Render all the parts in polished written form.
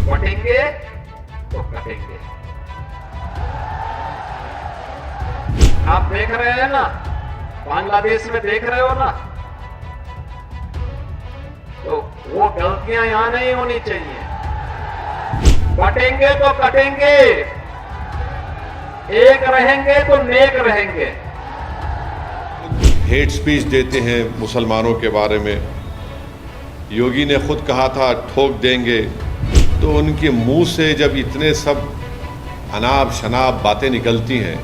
बटेंगे तो कटेंगे। आप देख रहे हैं ना, बांग्लादेश में देख रहे हो ना, तो वो गलतियां यहां नहीं होनी चाहिए। बटेंगे तो कटेंगे, एक रहेंगे तो नेक रहेंगे। हेट स्पीच देते हैं मुसलमानों के बारे में। योगी ने खुद कहा था ठोक देंगे, तो उनके मुंह से जब इतने सब अनाप शनाप बातें निकलती हैं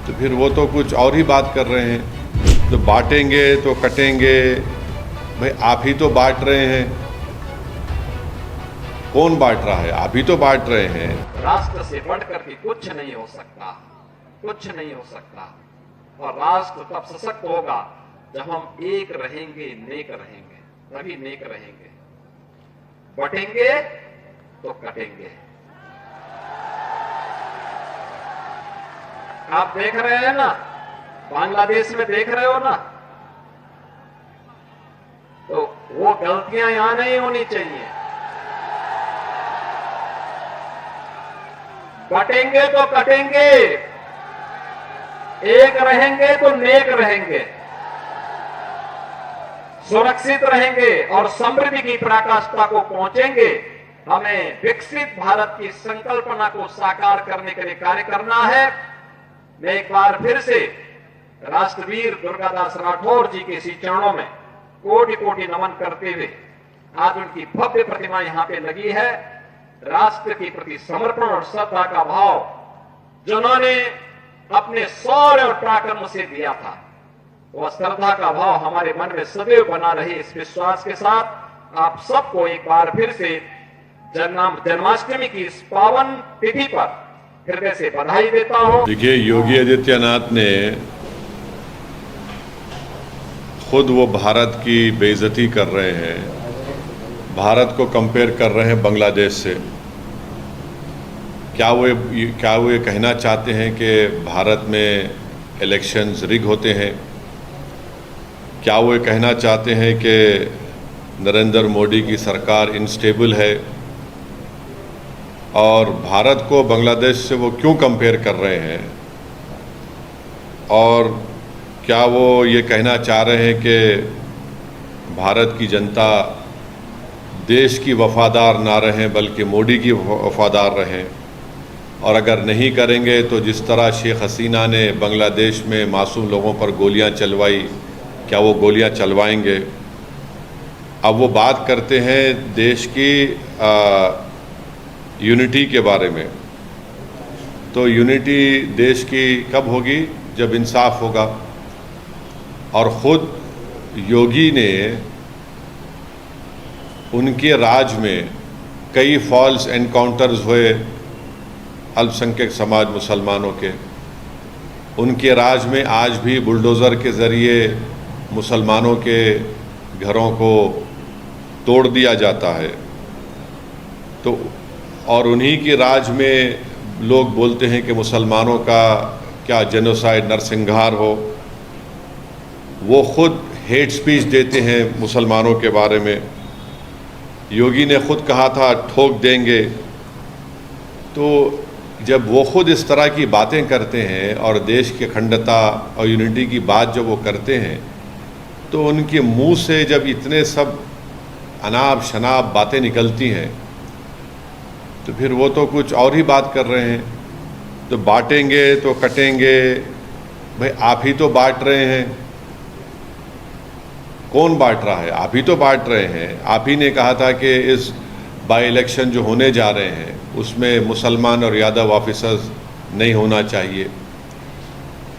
तो फिर वो तो कुछ और ही बात कर रहे हैं। तो बांटेंगे तो कटेंगे, भाई आप ही तो बांट रहे हैं। कौन बांट रहा है? आप ही तो बांट रहे हैं। राष्ट्र से बढ़कर के कुछ नहीं हो सकता, कुछ नहीं हो सकता। और राष्ट्र तब सशक्त होगा जब हम एक रहेंगे, नेक रहेंगे, तभी नेक रहेंगे। बटेंगे तो कटेंगे। आप देख रहे हैं ना, बांग्लादेश में देख रहे हो ना, तो वो गलतियां यहां नहीं होनी चाहिए। बटेंगे तो कटेंगे, एक रहेंगे तो नेक रहेंगे, सुरक्षित रहेंगे और समृद्धि की पराकाष्ठा को पहुंचेंगे। हमें विकसित भारत की संकल्पना को साकार करने के लिए कार्य करना है। मैं एक बार फिर से राष्ट्रवीर दुर्गादास राठौर जी के इसी चरणों में कोटि कोटि नमन करते हुए, आज उनकी भव्य प्रतिमा यहां पे लगी है। राष्ट्र के प्रति समर्पण और श्रद्धा का भाव जिन्होंने अपने शौर्य और पराक्रम से दिया था, वह श्रद्धा का भाव हमारे मन में सदैव बना रहे। इस विश्वास के साथ आप सबको एक बार फिर से जन्माष्टमी की इस पावन तिथि पर हृदय से बधाई देता हूं। देखिए, योगी आदित्यनाथ ने खुद वो भारत की बेइज्जती कर रहे हैं, भारत को कंपेयर कर रहे हैं बांग्लादेश से। क्या वो ये कहना चाहते हैं कि भारत में इलेक्शंस रिग होते हैं? क्या वो ये कहना चाहते हैं कि नरेंद्र मोदी की सरकार इनस्टेबल है? और भारत को बांग्लादेश से वो क्यों कंपेयर कर रहे हैं? और क्या वो ये कहना चाह रहे हैं कि भारत की जनता देश की वफादार ना रहें बल्कि मोदी की वफादार रहें? और अगर नहीं करेंगे तो जिस तरह शेख हसीना ने बांग्लादेश में मासूम लोगों पर गोलियां चलवाई, क्या वो गोलियां चलवाएंगे? अब वो बात करते हैं देश की यूनिटी के बारे में। तो यूनिटी देश की कब होगी? जब इंसाफ होगा। और ख़ुद योगी ने उनके राज में कई फॉल्स एनकाउंटर्स हुए अल्पसंख्यक समाज मुसलमानों के। उनके राज में आज भी बुलडोज़र के ज़रिए मुसलमानों के घरों को तोड़ दिया जाता है। तो और उन्हीं के राज में लोग बोलते हैं कि मुसलमानों का क्या जेनोसाइड, नरसंहार हो। वो खुद हेट स्पीच देते हैं मुसलमानों के बारे में। योगी ने खुद कहा था ठोक देंगे। तो जब वो खुद इस तरह की बातें करते हैं और देश की अखंडता और यूनिटी की बात जब वो करते हैं, तो उनके मुंह से जब इतने सब अनाप शनाप बातें निकलती हैं तो फिर वो तो कुछ और ही बात कर रहे हैं। तो बांटेंगे तो कटेंगे, भाई आप ही तो बांट रहे हैं। कौन बांट रहा है? आप ही तो बांट रहे हैं। आप ही ने कहा था कि इस बाई इलेक्शन जो होने जा रहे हैं उसमें मुसलमान और यादव ऑफिसर्स नहीं होना चाहिए।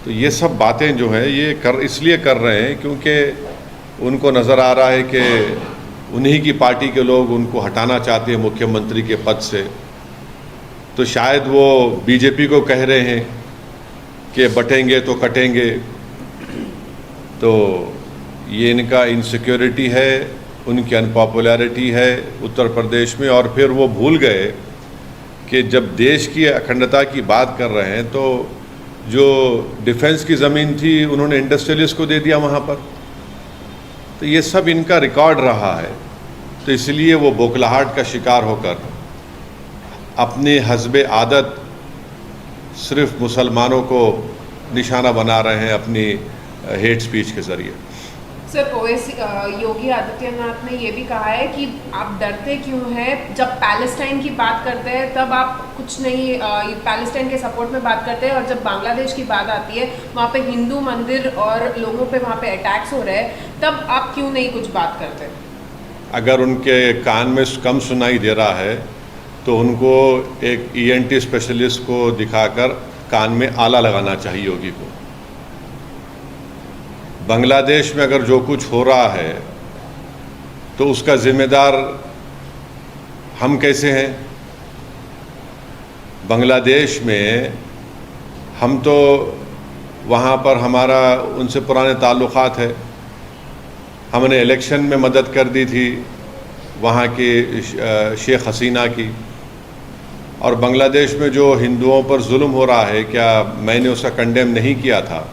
तो ये सब बातें जो हैं ये इसलिए कर रहे हैं क्योंकि उनको नज़र आ रहा है कि उन्हीं की पार्टी के लोग उनको हटाना चाहते हैं मुख्यमंत्री के पद से। तो शायद वो बीजेपी को कह रहे हैं कि बटेंगे तो कटेंगे। तो ये इनका इनसिक्योरिटी है, उनकी अनपॉपुलैरिटी है उत्तर प्रदेश में। और फिर वो भूल गए कि जब देश की अखंडता की बात कर रहे हैं तो जो डिफेंस की ज़मीन थी उन्होंने इंडस्ट्रियलिस्ट को दे दिया वहाँ पर। तो ये सब इनका रिकॉर्ड रहा है। तो इसलिए वो बौखलाहट का शिकार होकर अपने हस्बे आदत सिर्फ मुसलमानों को निशाना बना रहे हैं अपनी हेट स्पीच के ज़रिए। सर, ओवैसी योगी आदित्यनाथ ने ये भी कहा है कि आप डरते क्यों हैं, जब पैलेस्टाइन की बात करते हैं तब आप कुछ नहीं पैलेस्टाइन के सपोर्ट में बात करते हैं, और जब बांग्लादेश की बात आती है वहाँ पे हिंदू मंदिर और लोगों पे वहाँ पे अटैक्स हो रहे हैं, तब आप क्यों नहीं कुछ बात करते? अगर उनके कान में कम सुनाई दे रहा है तो उनको एक ENT स्पेशलिस्ट को दिखाकर कान में आला लगाना चाहिए योगी को। बांग्लादेश में अगर जो कुछ हो रहा है तो उसका जिम्मेदार हम कैसे हैं? बांग्लादेश में हम तो वहाँ पर हमारा उनसे पुराने ताल्लुक़ात है, हमने इलेक्शन में मदद कर दी थी वहाँ की शेख हसीना की, और बांग्लादेश में जो हिंदुओं पर जुल्म हो रहा है क्या मैंने उसका कंडेम नहीं किया था?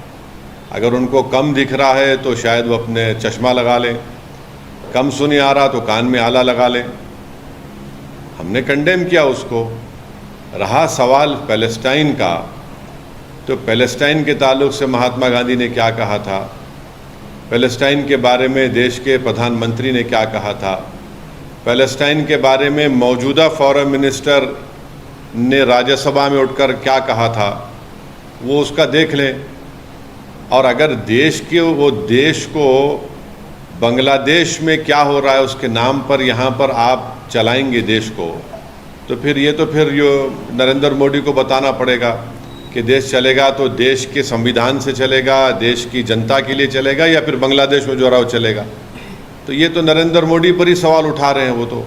अगर उनको कम दिख रहा है तो शायद वो अपने चश्मा लगा लें, कम सुनी आ रहा तो कान में आला लगा लें। हमने कंडेम किया उसको। रहा सवाल पैलेस्टाइन का, तो पैलेस्टाइन के ताल्लुक़ से महात्मा गांधी ने क्या कहा था, पैलेस्टाइन के बारे में देश के प्रधानमंत्री ने क्या कहा था, पैलेस्टाइन के बारे में मौजूदा फॉरेन मिनिस्टर ने राज्यसभा में उठकर क्या कहा था, वो उसका देख लें। और अगर देश को बांग्लादेश में क्या हो रहा है उसके नाम पर यहाँ पर आप चलाएंगे देश को, तो फिर नरेंद्र मोदी को बताना पड़ेगा कि देश चलेगा तो देश के संविधान से चलेगा, देश की जनता के लिए चलेगा, या फिर बांग्लादेश में जो रहा हो चलेगा। तो ये तो नरेंद्र मोदी पर ही सवाल उठा रहे हैं वो तो।